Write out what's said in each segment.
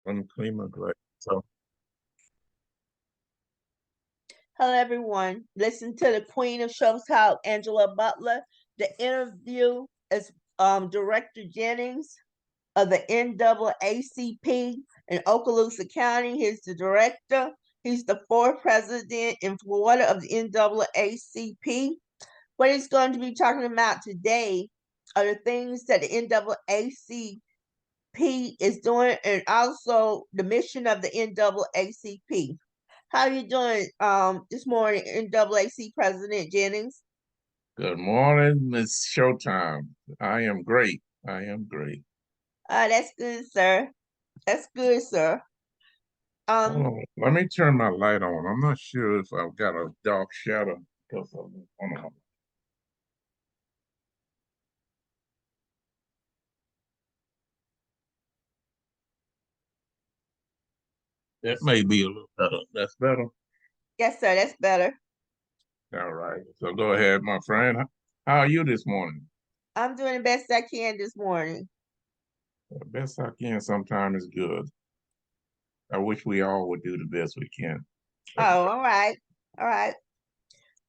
Let me clean my glass. So, Hello, everyone. Listen to the Queen of Show Talk, Angela Butler. The interview is Director Jennings of the NAACP in Oaklossa County. He's the director. He's the fourth president in Florida of the NAACP. What he's going to be talking about today are the things that the NAACP is doing, and also the mission of the NAACP. How you doing this morning, NAAC President Jennings? good morning. It's showtime. I am great. I am great. That's good, sir. That's good, sir. Hold Um, on. Let me turn my light on. I'm not sure if I've got a dark shadow because of it. Hold on. That may be a little better. That's better. yes, sir. That's better. All right. So go ahead, my friend. How are you this morning? I'm doing the best I can this morning. The best I can sometimes is good. I wish we all would do the best we can every Oh, day. all right, all right.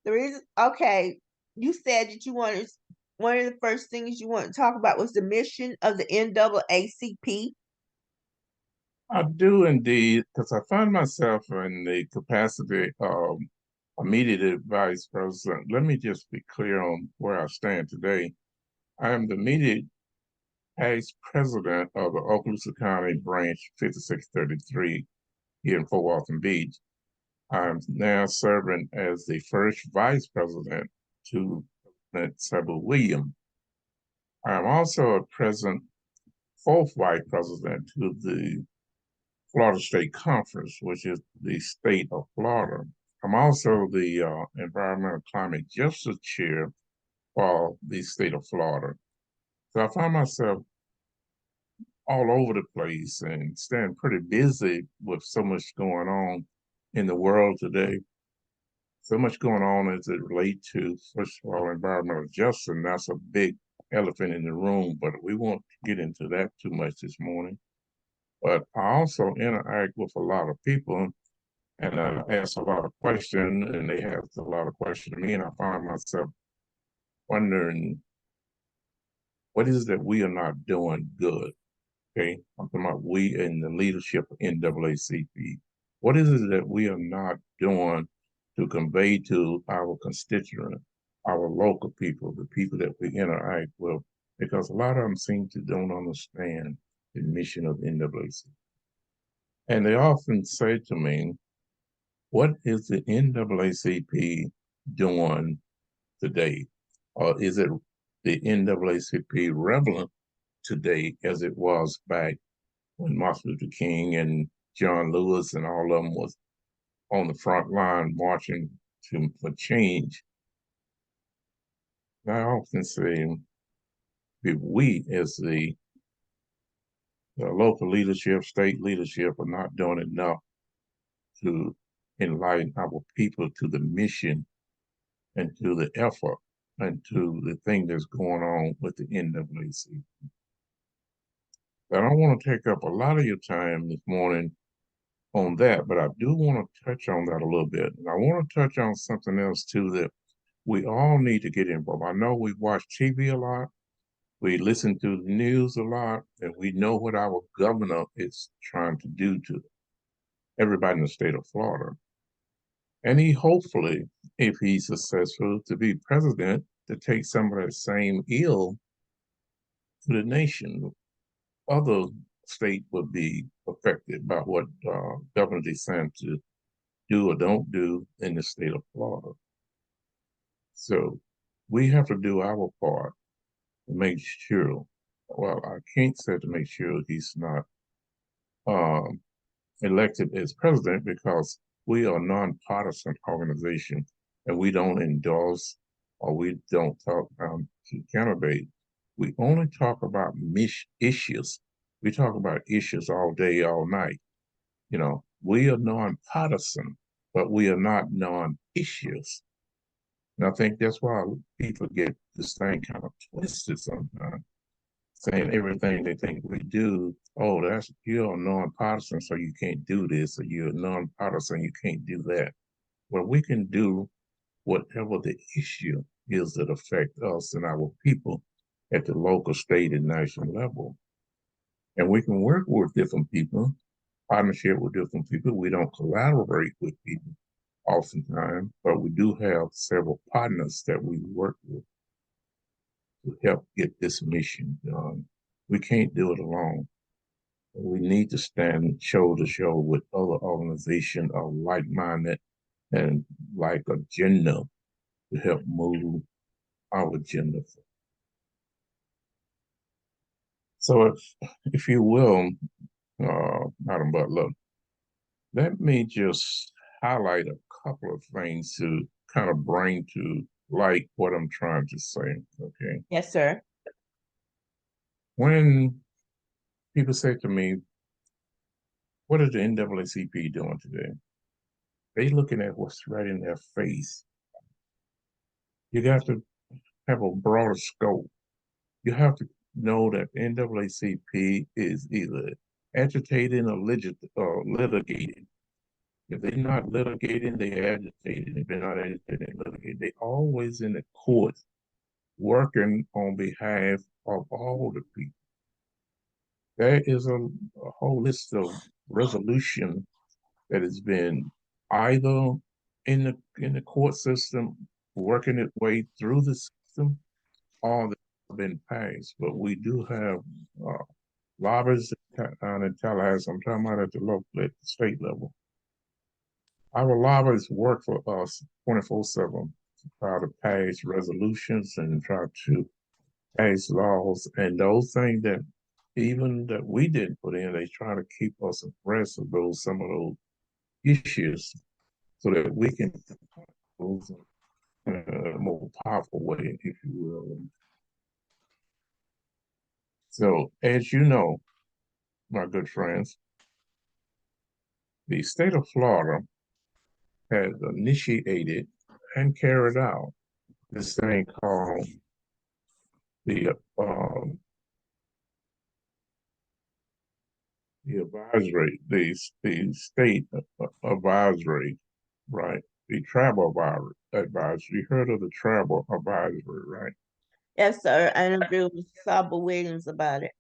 The reason, okay, you said that you wanted one of the first things you want to talk about was the mission of the NAACP. I do indeed, because I find myself in the capacity of immediate vice president. Let me just be clear on where I stand today. I am the immediate vice president of the Oaklossa County Branch 5633 here in Fort Walton Beach. I'm now serving as the first vice president to President Sybil Williams. I'm also a present fourth vice president to the Florida State Conference, which is the state of Florida. I'm also the Environmental Climate Justice Chair for the state of Florida. So I find myself all over the place and staying pretty busy with so much going on in the world today. So much going on as it relates to, first of all, environmental justice, and that's a big elephant in the room, but we won't get into that too much this morning. But I also interact with a lot of people and I ask a lot of questions, and they have a lot of questions to me, and I find myself wondering what is it that we are not doing good. Okay, I'm talking about we in the leadership of NAACP. What is it that we are not doing to convey to our constituents, our local people, the people that we interact with? Because a lot of them seem to don't understand the mission of NAACP. And they often say to me, what is the NAACP doing today? Or is it the NAACP relevant today as it was back when Martin Luther King and John Lewis and all of them was on the front line marching for change? I often say if we as the local leadership, state leadership are not doing enough to enlighten our people to the mission and to the effort and to the thing that's going on with the NAACP. I don't want to take up a lot of your time this morning on that, but I do want to touch on that a little bit. And I want to touch on something else too that we all need to get involved. I know we watch TV a lot, we listen to the news a lot, and we know what our governor is trying to do to everybody in the state of Florida. And he hopefully, if he's successful to be president, to take some of that same ill to the nation. Other states would be affected by what Governor DeSantis do or don't do in the state of Florida. So we have to do our part to make sure, well, I can't say to make sure he's not um, elected as president because we are a nonpartisan organization and we don't endorse or we don't talk to candidates. We only talk about issues. We talk about issues all day, all night. You know, we are nonpartisan, but we are not non-issues. And I think that's why people get this thing kind of twisted sometimes, saying everything they think we do oh, you're a nonpartisan, so you can't do this, or you're nonpartisan, you can't do that. Well, we can do whatever the issue is that affect us and our people at the local, state, and national level. And we can work with different people, partnership with different people. We don't collaborate with people oftentimes, but we do have several partners that we work with to help get this mission done. We can't do it alone. We need to stand shoulder to shoulder with other organizations of like-minded and like agenda to help move our agenda. So if you will, Madam Butler, let me just highlight a couple of things to kind of bring to light what I'm trying to say, okay? Yes, sir. When people say to me, what is the NAACP doing today? They looking at what's right in their face. You got to have a broader scope. You have to know that NAACP is either agitating or litigating. If they're not litigating, they're agitating. If they're not agitating, they're litigating. They always in the courts working on behalf of all the people. There is a whole list of resolution that has been either in the court system, working its way through the system, or that have been passed. But we do have lobbyists in Tallahassee. I'm talking about at the local, at the state level. Our lobbyists work for us 24/7 to try to pass resolutions and try to pass laws, and those things that even that we didn't put in, they try to keep us abreast of some of those issues so that we can move in a more powerful way, if you will. So, as you know, my good friends, the state of Florida has initiated and carried out this thing called the um, the advisory, the state advisory, right? The travel advisory. You heard of the travel advisory, right? Yes, sir. I interviewed with Saba Williams about it.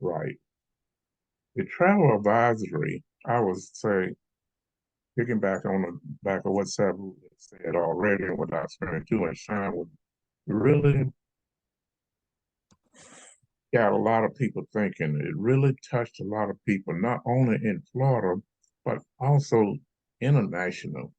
Right. The travel advisory, I would say, picking back on the back of what Sabu said already, and without spending too much time with, really got a lot of people thinking. It really touched a lot of people, not only in Florida, but also international.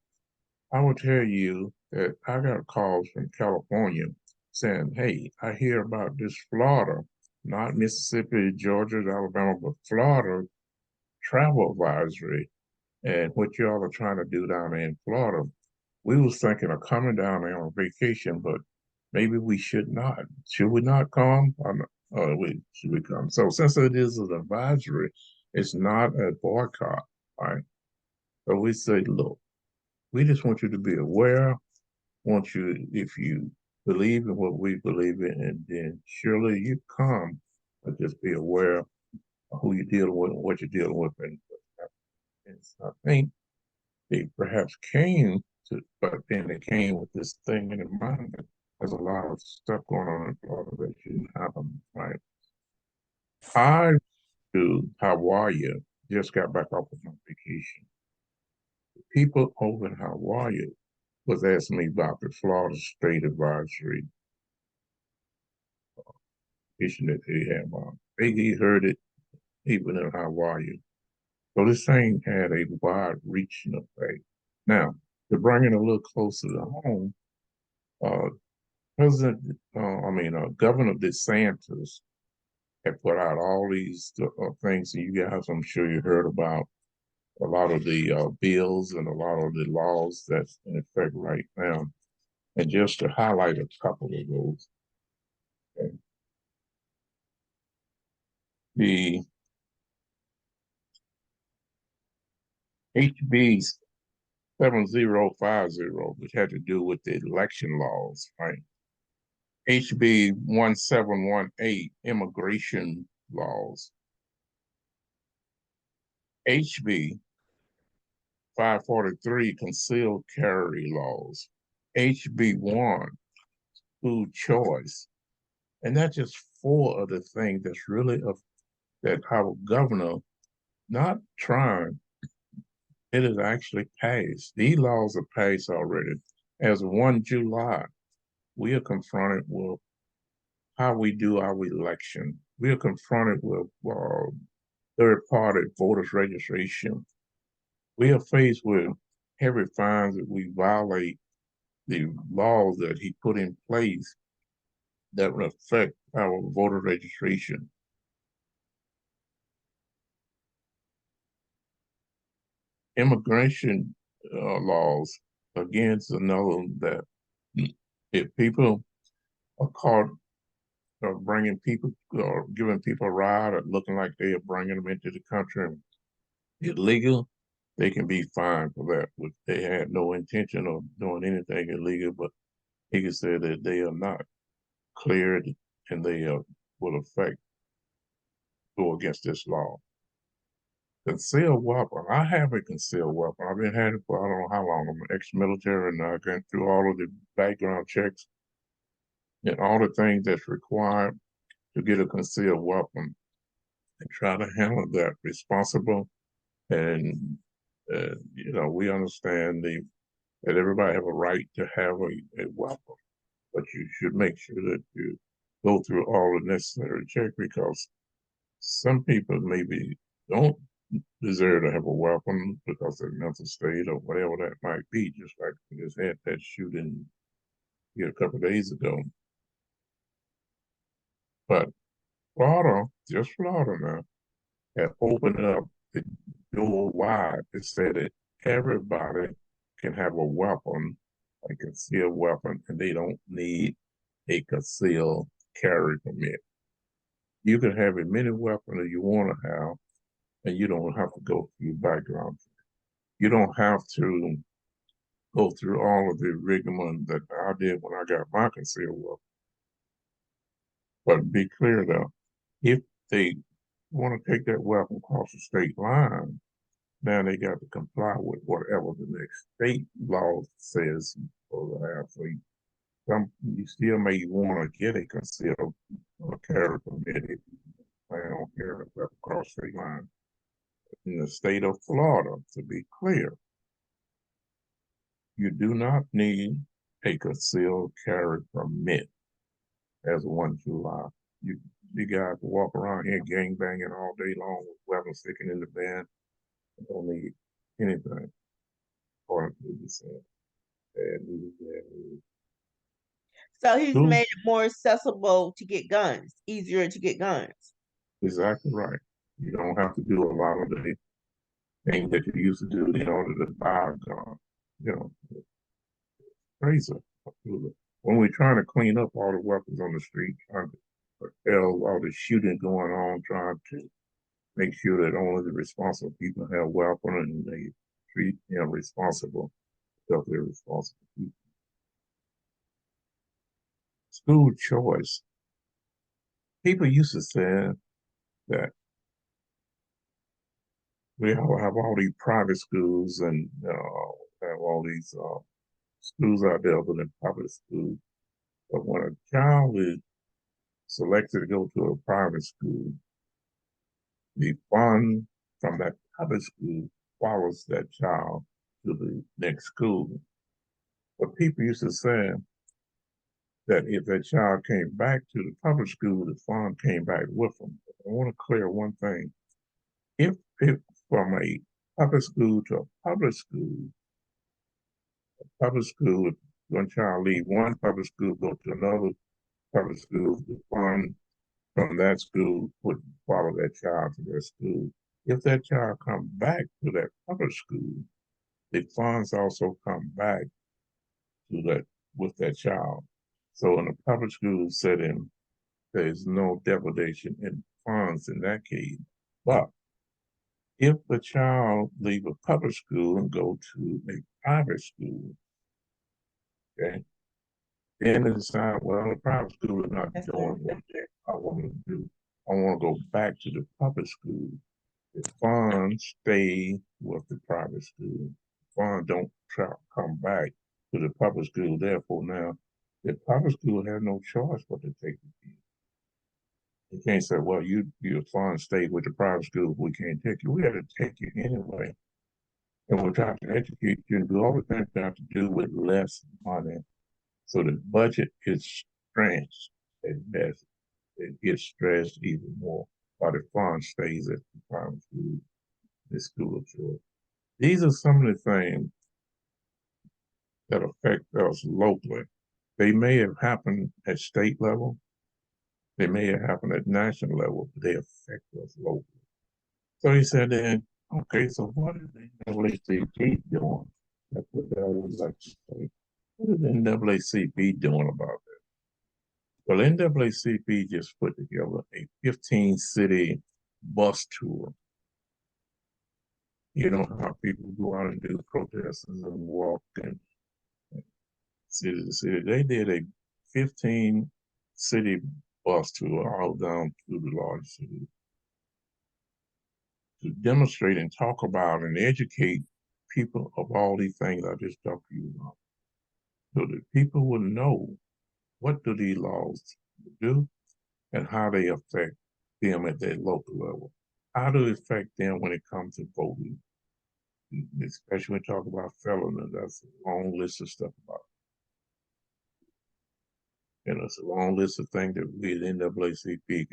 I will tell you that I got calls from California saying, hey, I hear about this Florida, not Mississippi, Georgia, Alabama, but Florida travel advisory and what y'all are trying to do down there in Florida. We was thinking of coming down there on vacation, but maybe we should not. Should we not come? Should we come? So since it is an advisory, it's not a boycott, right? So we say, look, we just want you to be aware. Want you, if you believe in what we believe in, and then surely you come, but just be aware of who you're dealing with and what you're dealing with. And I think they perhaps came to, but then they came with this thing in mind that there's a lot of stuff going on in Florida that shouldn't happen, right? I to Hawaii just got back off of my vacation. People over in Hawaii was asking me about the Florida State Advisory issue that they have on. He heard it even in Hawaii. So this thing had a wide reaching effect. Now, to bring it a little closer to home, uh, Governor DeSantis had put out all these things, and you guys, I'm sure you heard about a lot of the bills and a lot of the laws that's in effect right now. And just to highlight a couple of those, okay. The HB 7050, which had to do with the election laws, right? HB 1718, immigration laws. HB 543, concealed carry laws. HB1, school choice. And that's just four of the things that's really that our governor not trying, it is actually passed. These laws are passed already. As of 1 July, we are confronted with how we do our election. We are confronted with third-party voters registration. We are faced with heavy fines if we violate the laws that he put in place that will affect our voter registration. Immigration laws, again, is another that if people are caught bringing people or giving people a ride or looking like they are bringing them into the country illegal, they can be fined for that. Which they had no intention of doing anything illegal, but he can say that they are not cleared and they will go against this law. Concealed weapon. I have a concealed weapon. I've been having it for I don't know how long. I'm ex-military and I went through all of the background checks and all the things that's required to get a concealed weapon and try to handle that responsible. And we understand that everybody have a right to have a weapon, but you should make sure that you go through all the necessary checks because some people maybe don't deserve to have a weapon because of their mental state or whatever that might be, just like we just had that shooting here a couple of days ago. But Florida, just Florida now, have opened up the door wide to say that everybody can have a weapon, a concealed weapon, and they don't need a concealed carry permit. You can have as many weapons as you want to have, and you don't have to go through background. You don't have to go through all of the rigmarole that I did when I got my concealed weapon. But be clear though, if they want to take that weapon across the state line, now they got to comply with whatever the next state law says. So you still may want to get a concealed carry permit if you plan on carrying a weapon across the state line. In the state of Florida, to be clear, you do not need a concealed carry permit as of 1 July. You guys walk around here gang banging all day long with weapons sticking in the band. You don't need anything, according to what you said. Bad news, bad news. So he's made it more accessible to get guns, easier to get guns. Exactly right. You don't have to do a lot of the things that you used to do in order to buy a gun. Crazy. When we're trying to clean up all the weapons on the street, trying to curtail all the shooting going on, trying to make sure that only the responsible people have weapons and they treat them responsible because they're responsible people. School choice. People used to say that we have all these private schools and have all these schools out there other than public schools. But when a child is selected to go to a private school, the fund from that public school follows that child to the next school. But people used to say that if that child came back to the public school, the fund came back with them. I want to clear one thing. If from a public school to a public school, if one child leave one public school, go to another public school, the fund from that school would follow that child to their school. If that child comes back to that public school, the funds also come back to that with that child. So in a public school setting, there is no deprivation in funds in that case. But if the child leave a public school and go to a private school, okay, then they decide, well, the private school is not doing what I want to do. I want to go back to the public school. The funds stay with the private school. Funds don't come back to the public school. Therefore, now the public school has no choice but to take the kids. You can't say, well, your funds stay with the private school. We can't take you. We have to take you anyway. And we're trying to educate you and do all the things that have to do with less money. So the budget is stretched at best. It gets stretched even more while the fund stays at the private school, the school of choice. These are some of the things that affect us locally. They may have happened at state level, they may have happened at national level, but they affect us locally. So he said then, okay, so what is the NAACP doing? That's what they always like to say. What is the NAACP doing about that? Well, NAACP just put together a 15-city bus tour. You know how people go out and do protests and walk and city to city. They did a 15-city bus tour all down through the large city to demonstrate and talk about and educate people of all these things I just talked to you about. So that people will know what do these laws do and how they affect them at their local level. How do it affect them when it comes to voting? Especially when we talk about felonies, that's a long list of stuff about it. And it's a long list of things that we at NAACP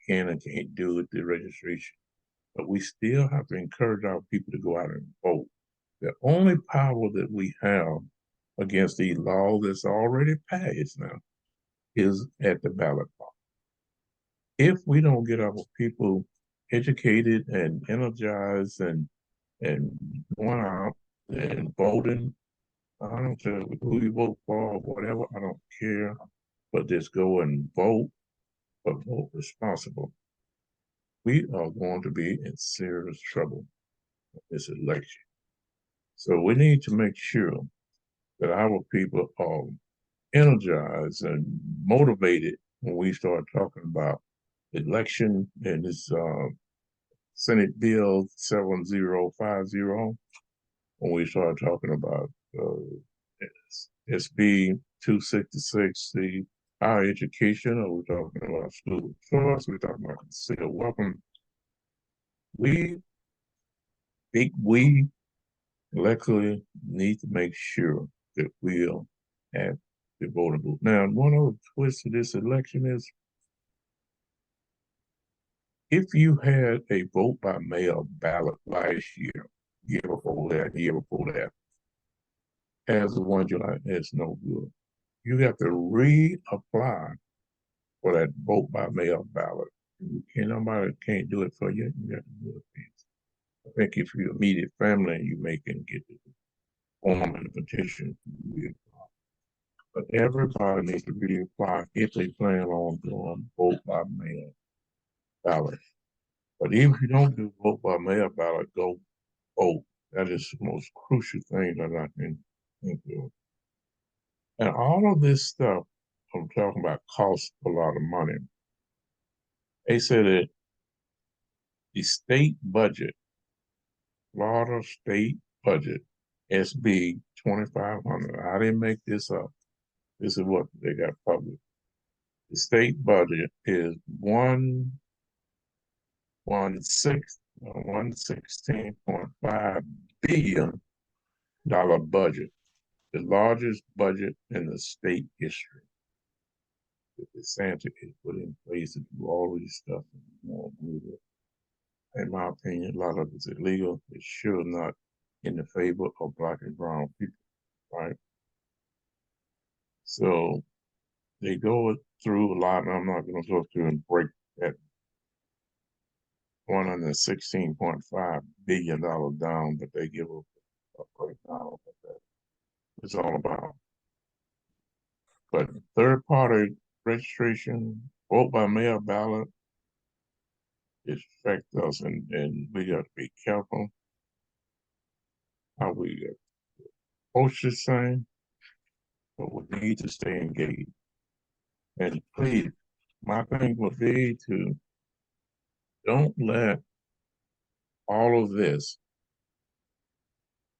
can and can't do with the registration. But we still have to encourage our people to go out and vote. The only power that we have against these laws that's already passed now is at the ballot box. If we don't get our people educated and energized and going out and voting, I don't care who you vote for or whatever, I don't care, but just go and vote, but vote responsible. We are going to be in serious trouble with this election. So we need to make sure that our people are energized and motivated when we start talking about election and this Senate Bill 7050, when we start talking about SB 266, the higher education, or we're talking about school choice, we're talking about concealed weapon. We collectively need to make sure that we'll have the voting booth. Now, one other twist of this election is if you had a vote by mail ballot last year, year before that, as the one July, it's no good. You have to reapply for that vote by mail ballot. Nobody can't do it for you. You have to do it. I think if you're immediate family, you may can get the form and the petition. But everybody needs to reapply if they plan on doing vote by mail ballot. But even if you don't do vote by mail ballot, go vote. That is the most crucial thing that I can think of. And all of this stuff I'm talking about costs a lot of money. They said that the state budget, Florida state budget, SB 2500. I didn't make this up. This is what they got published. The state budget is $116.5 billion budget, the largest budget in the state history. That Desantis is put in place to do all of this stuff. In my opinion, a lot of it's illegal. It's sure not in the favor of Black and brown people, right? So they go through a lot, and I'm not going to go through and break that $116.5 billion down, but they give a breakdown of what that is all about. But third party registration, vote by mail ballot, it affects us, and we have to be careful how we approach this thing, but we need to stay engaged. And please, my thing would be to don't let all of this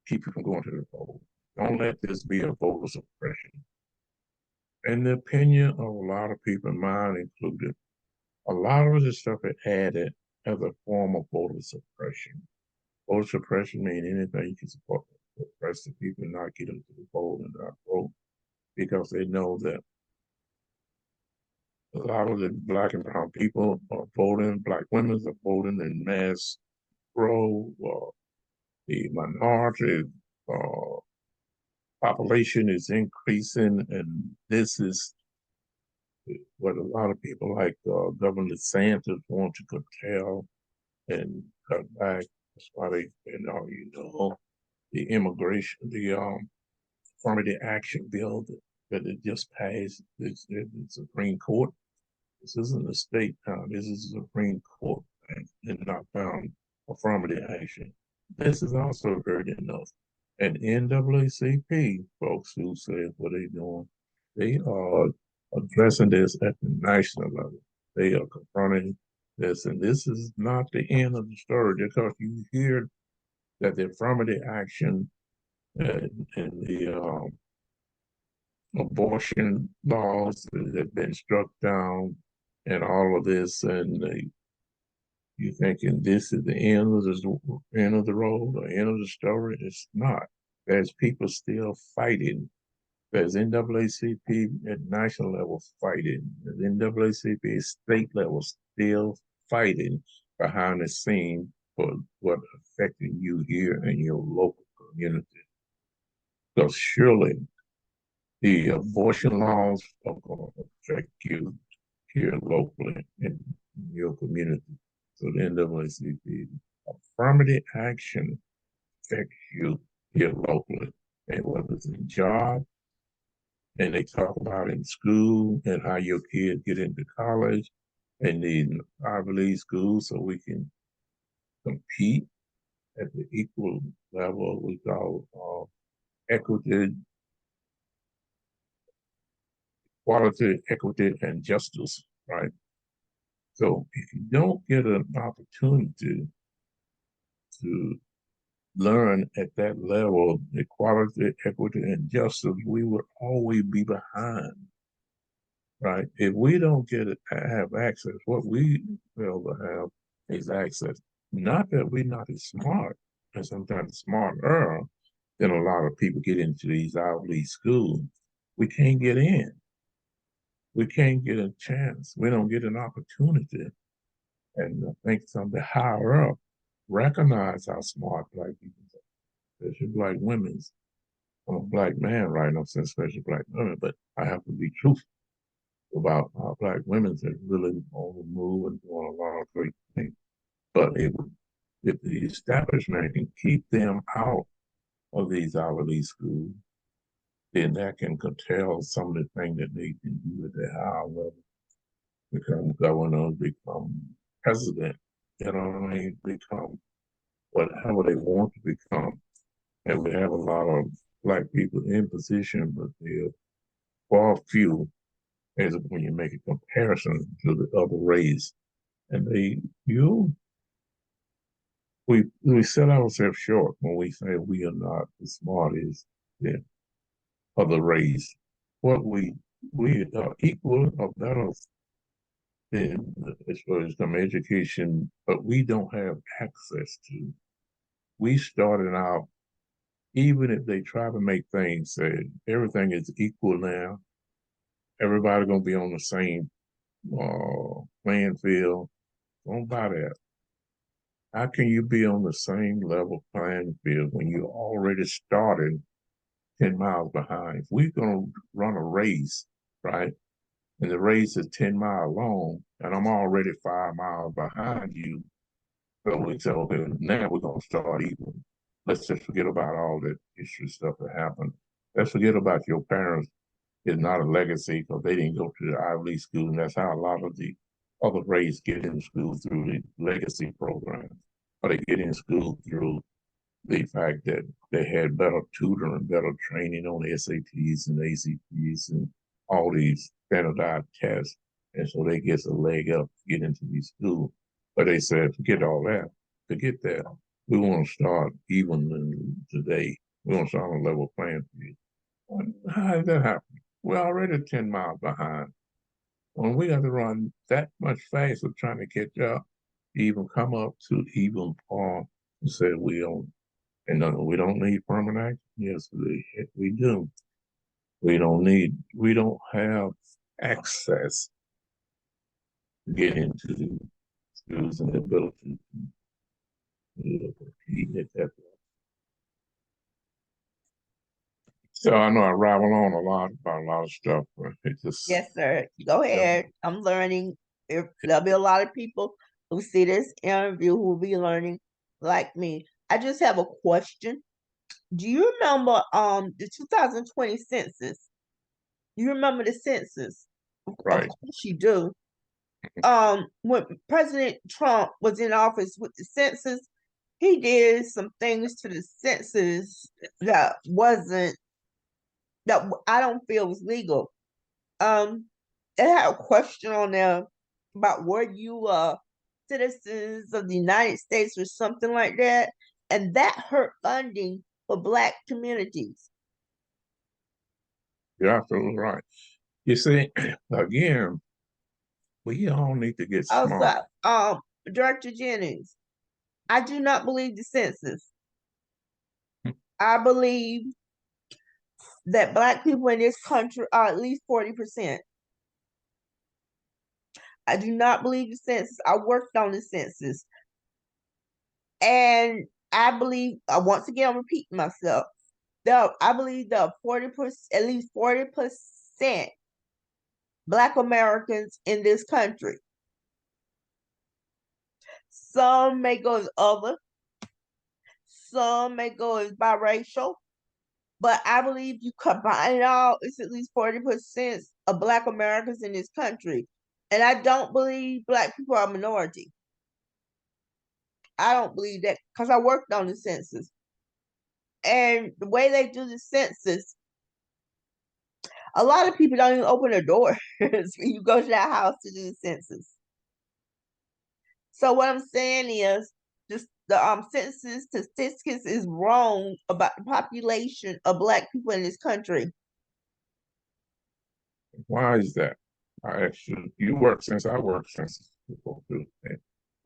keep you from going to the polls. Don't let this be a voter suppression. In the opinion of a lot of people, mine included, a lot of this stuff is added as a form of voter suppression. Voter suppression means anything you can support, suppress the people, not get them to the vote and not vote, because they know that a lot of the Black and brown people are voting, Black women are voting in mass grow, the minority population is increasing, and this is what a lot of people like Governor Desantis want to curtail and cut back. That's why they, the immigration, the affirmative action bill that it just passed. It's the Supreme Court. This isn't a state now. This is the Supreme Court and not found affirmative action. This is also heard enough. And NAACP folks who said what they're doing, they are addressing this at the national level. They are confronting this, and this is not the end of the story, because you hear that the affirmative action and the abortion laws that have been struck down and all of this, and you thinking this is the end of the road or end of the story. It's not. There's people still fighting. There's NAACP at national level fighting. There's NAACP state level still fighting behind the scene for what affecting you here in your local community. Because surely the abortion laws are going to affect you here locally in your community. So the NAACP affirmative action affects you here locally. And whether it's a job, and they talk about in school and how your kids get into college and the Ivy League schools, so we can compete at the equal level we call equity, equality, equity, and justice, right? So if you don't get an opportunity to learn at that level, equality, equity, and justice, we will always be behind, right? If we don't have access, what we fail to have is access. Not that we're not as smart, and sometimes smarter than a lot of people get into these Ivy League schools. We can't get in. We can't get a chance. We don't get an opportunity. And I think something higher up recognize how smart Black people are, especially Black women. I'm a Black man right now, saying especially Black women, but I have to be truthful about how Black women are really on the move and doing a lot of great things. But if the establishment can keep them out of these Ivy League schools, then that can curtail some of the things that they can do at the higher level, become governor, become president, you know what I mean, become whatever they want to become. And we have a lot of Black people in position, but they're far few as when you make a comparison to the other race. And we sell ourselves short when we say we are not as smart as the other race. What we are equal or better in as far as some education, but we don't have access to. We started out, even if they try to make things say everything is equal now, everybody gonna be on the same playing field. Don't buy that. How can you be on the same level playing field when you already started 10 miles behind? If we're gonna run a race, right? And the race is 10 miles long, and I'm already 5 miles behind you. So we say, okay, now we're gonna start even. Let's just forget about all that history stuff that happened. Let's forget about your parents. It's not a legacy because they didn't go to the Ivy League school, and that's how a lot of the other race get in school through the legacy program, or they get in school through the fact that they had better tutoring, better training on SATs and ACTs and all these standardized tests. And so they get a leg up to get into these schools. But they said, forget all that. forget that. We want to start even today. We want to start on a level playing field. How did that happen? We're already 10 miles behind. When we got to run that much faster trying to catch up, even come up to even par and say we don't, and no, we don't need permanent action. Yes, we do. We don't have access to get into the schools and the ability to compete at that. So I know I rabble on a lot about a lot of stuff, but it just, Yes, sir. Go ahead. I'm learning. There'll be a lot of people who see this interview who will be learning like me. I just have a question. Do you remember the 2020 census? You remember the census? Of right. course you do. When President Trump was in office with the census, he did some things to the census that wasn't that I don't feel was legal. It had a question on there about were you citizens of the United States or something like that, and that hurt funding for Black communities. You're absolutely right. You see, again, we all need to get smart. Also, Director Jennings, I do not believe the census. I believe that Black people in this country are at least 40%. I do not believe the census. I worked on the census. And I believe, once again, I'm repeating myself. I believe the 40%, at least 40% Black Americans in this country. Some may go as other, some may go as biracial, but I believe you combine it all, it's at least 40% of Black Americans in this country. And I don't believe Black people are a minority. I don't believe that because I worked on the census. And the way they do the census, a lot of people don't even open their doors when you go to that house to do the census. So what I'm saying is just the census statistics is wrong about the population of Black people in this country. Why is that? I actually, you work since I work since before too.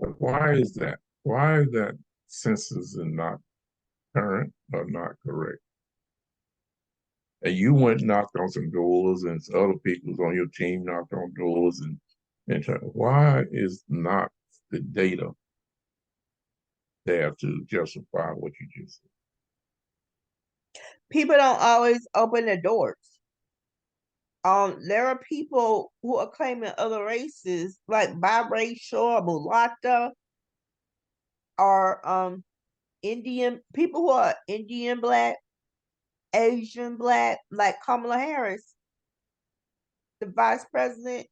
But why is that? Why is that census is not current or not correct? And you went and knocked on some doors, and other people on your team knocked on doors, and why is not the data there to justify what you just said? People don't always open their doors. There are people who are claiming other races, like biracial, mulatto, or Indian people who are Indian Black, Asian Black, like Kamala Harris, the vice president.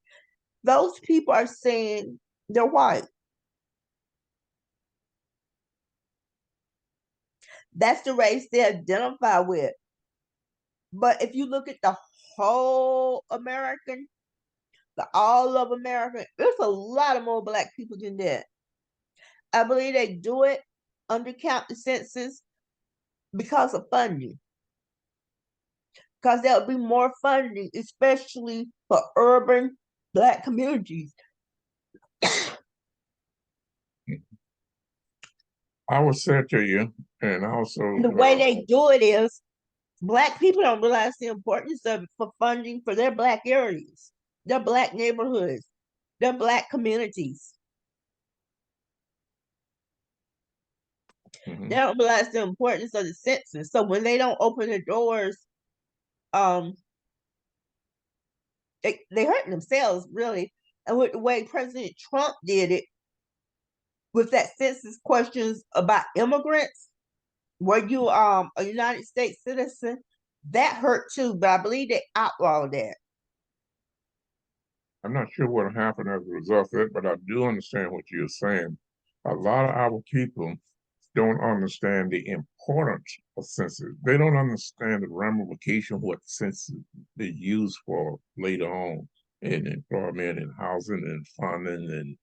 Those people are saying they're white. That's the race they identify with. But if you look at the whole American, the all of America, there's a lot of more Black people than that. I believe they do it undercount the census because of funding. Because there will be more funding, especially for urban Black communities. I will say to you, and also, The way they do it is Black people don't realize the importance of it for funding for their Black areas, their Black neighborhoods, their Black communities. mhm. They don't realize the importance of the census. So when they don't open the doors, um, they hurting themselves really. And with the way President Trump did it, with that census questions about immigrants, were you a United States citizen? That hurt too, but I believe they outlawed that. I'm not sure what happened as a result of it, but I do understand what you're saying. A lot of our people don't understand the importance of census. They don't understand the ramification of what census is used for later on in employment and housing and funding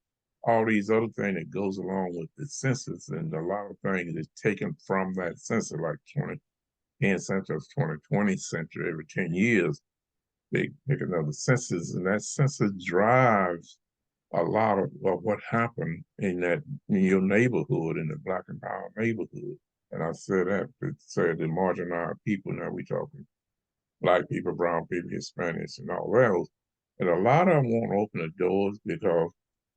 all these other things that goes along with the census, and a lot of things is taken from that census, like 10 census, 2020 census every 10 years. They pick another census, and that census drives a lot of what happened in your neighborhood, in the Black and Brown neighborhood. And I said that to say the marginalized people. Now we talking Black people, brown people, Hispanics, and all else. And a lot of them won't open the doors because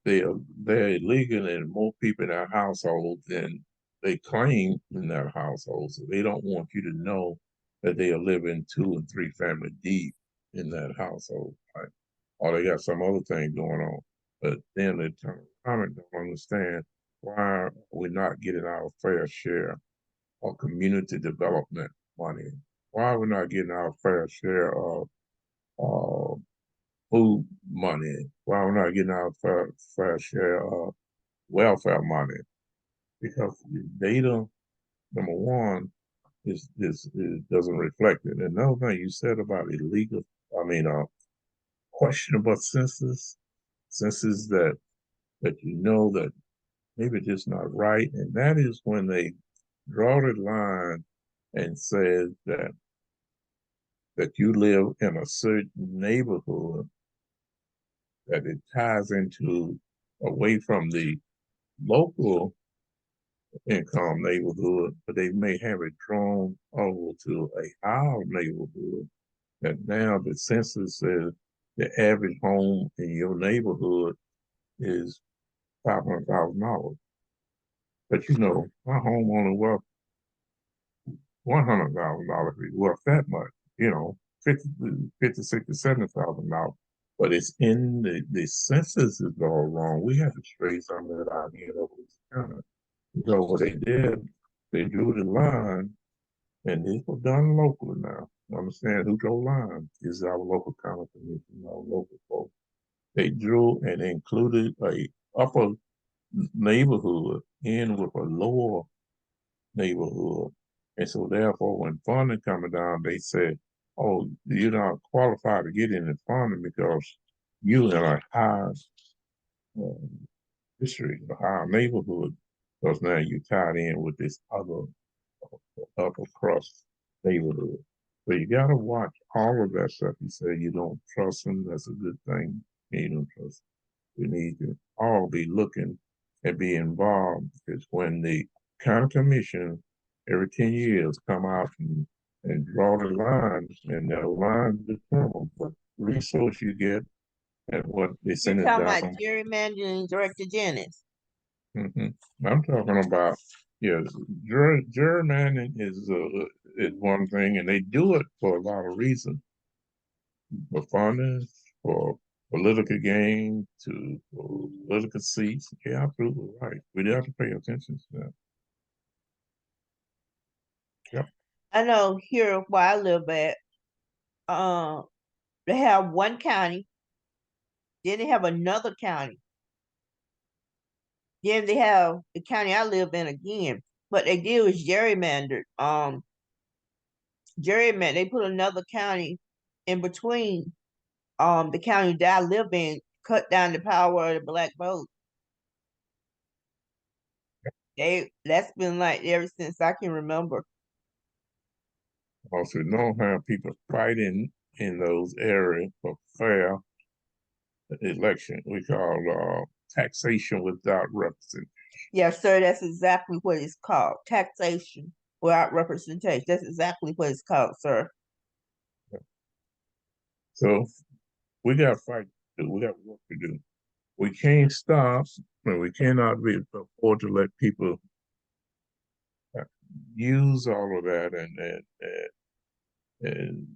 they're illegal and more people in that household than they claim in that household. So they don't want you to know that they are living 2 and 3 family deep in that household, right? Or they got some other thing going on. But then they turn around and don't understand why we're not getting our fair share of community development money. Why we're not getting our fair share of food money? Why we're not getting our fair share of welfare money? Because the data, number one, is doesn't reflect it. And another thing you said about illegal, I mean, questionable census that you know that maybe just not right, and that is when they draw the line and says that you live in a certain neighborhood, that it ties into away from the local income neighborhood, but they may have it drawn over to a higher neighborhood. That now the census says the average home in your neighborhood is $500,000. But you know, my home only worth $100,000 is worth that much, you know, 50, 60, $70,000. But it's in the census is all wrong. We have to straighten some of that out here over this county. So what they did, they drew the line, and this was done locally now. Understand who drew the line is our local county commission, our local folks. They drew and included a upper neighborhood in with a lower neighborhood. And so therefore when funding coming down, they said, oh, you're not qualified to get any funding because you in a high district, a high neighborhood, because now you're tied in with this other upper crust neighborhood. So you got to watch all of that stuff. You say you don't trust them, that's a good thing. You don't trust them. We need to all be looking and be involved, because when the county commission every 10 years come out and draw the lines, and the lines determine what resource you get and what they You're send it talking down. about gerrymandering Director Jennings. I'm talking about, yeah, gerrymandering is one thing, and they do it for a lot of reasons, for funding, for political gain, for political seats. Yeah, absolutely right. We have to pay attention to that. Yep. I know here where I live at, they have one county, then they have another county, then they have the county I live in again. What they do is gerrymandered. They put another county in between the county that I live in, cut down the power of the black vote. That's been like ever since I can remember. Also, don't have people fighting in those areas for fair election. We call taxation without representation. Yes, sir, that's exactly what it's called. Taxation without representation. That's exactly what it's called, sir. So we got to fight to do. We got work to do. We can't stop, and we cannot afford to let people use all of that and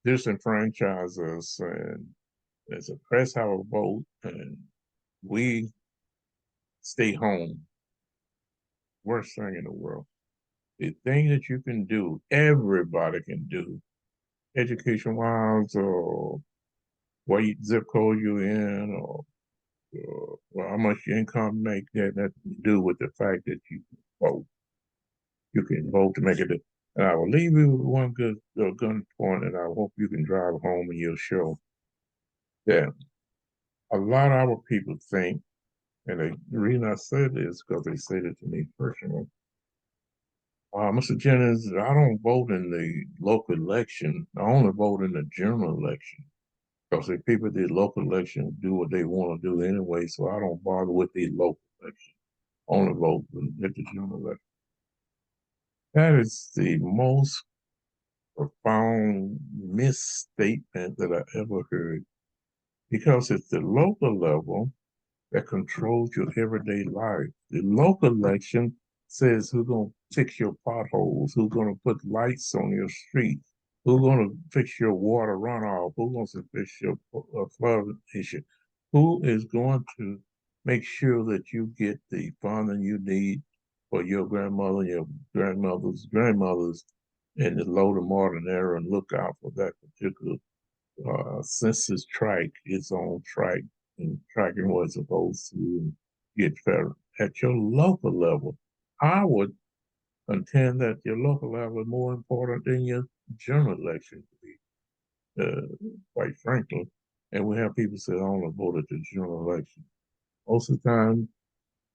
disenfranchise us and suppress our vote, and we stay home. Worst thing in the world. The thing that you can do, everybody can do, education wise, or what zip code you in, or how much your income make, that nothing to do with the fact that you vote. You can vote to make it. And I will leave you with one good gun point, and I hope you can drive home in your show. That a lot of our people think And the reason I said this because they said it to me personally. Mr. Jennings, I don't vote in the local election. I only vote in the general election. Because if people did local election, do what they want to do anyway, so I don't bother with the local election. Only vote at the general election. That is the most profound misstatement that I ever heard. Because it's the local level that controls your everyday life. The local election says who's going to fix your potholes, who's going to put lights on your street, who's going to fix your water runoff, who's going to fix your flood issue, who is going to make sure that you get the funding you need for your grandmother, your grandmothers in the low to modern era, and look out for that particular census tract is on track and tracking what it's supposed to get better. At your local level, I would contend that your local level is more important than your general election, quite frankly. And we have people say, I only vote at the general election. Most of the time,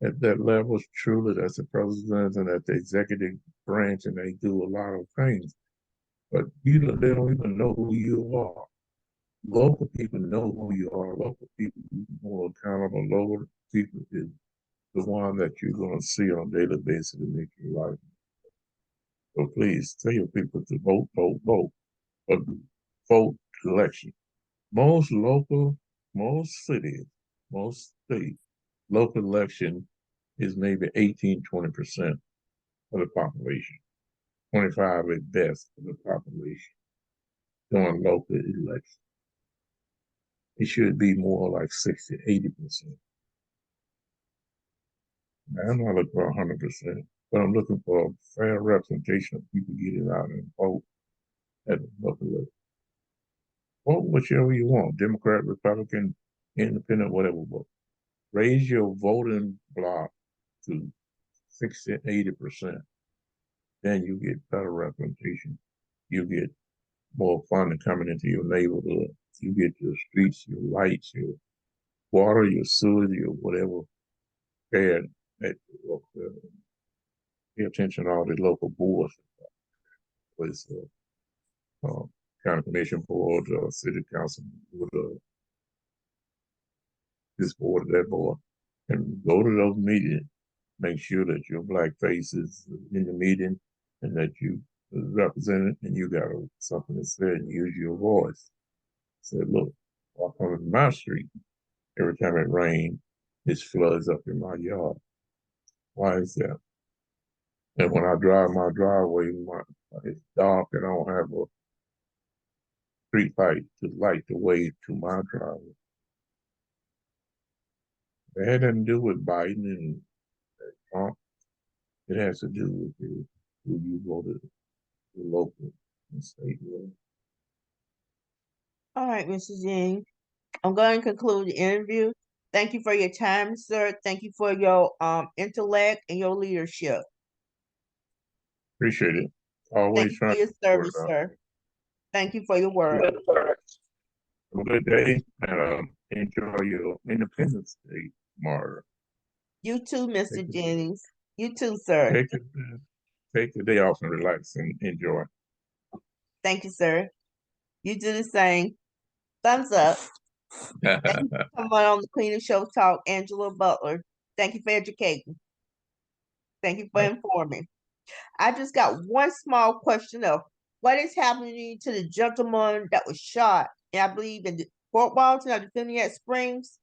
at that level, truly, that's the president and at the executive branch, and they do a lot of things. But they don't even know who you are. Local people know who you are. Local people more accountable. Local people is the one that you're going to see on a daily basis to make your life. So please tell your people to vote, vote, vote. But vote election. Most local, most cities, most states, local election is maybe 18, 20% of the population. 25 at best of the population during local election. It should be more like 60, 80%. I'm not looking for 100%, but I'm looking for a fair representation of people getting out and vote at the local level. Vote whichever you want, Democrat, Republican, Independent, whatever vote. Raise your voting block to 60, 80%. Then you get better representation. You get more funding coming into your neighborhood. You get your streets, your lights, your water, your sewage, your whatever bad. Pay attention to all the local boards, with county commission board, city council board, this board, that board, and go to those meetings. Make sure that your black face is in the meeting and that you represent it and you got something to say and use your voice. Say, look, walk on my street. Every time it rains, it floods up in my yard. Why is that? And when I drive my driveway, it's dark and I don't have a street light to light the way to my driveway. It had nothing to do with Biden and Trump. It has to do with who you voted, the local and state level. All right, Mrs. Jennings. I'm going to conclude the interview. Thank you for your time, sir. Thank you for your intellect and your leadership. Appreciate it. Thank Always you for trying your to service, work out. sir. Thank you for your work. Have a good day and enjoy your Independence Day tomorrow. You too, Mr. Take Jennings. You too, sir. take the day off and relax and enjoy. Thank you, sir. You do the same. Thumbs up. Thank you for coming on the Queen of Show Talk, Angela Butler. Thank you for educating. Thank you for informing. I just got one small question of what is happening to the gentleman that was shot, and I believe in Fort Walton or Defendant Springs.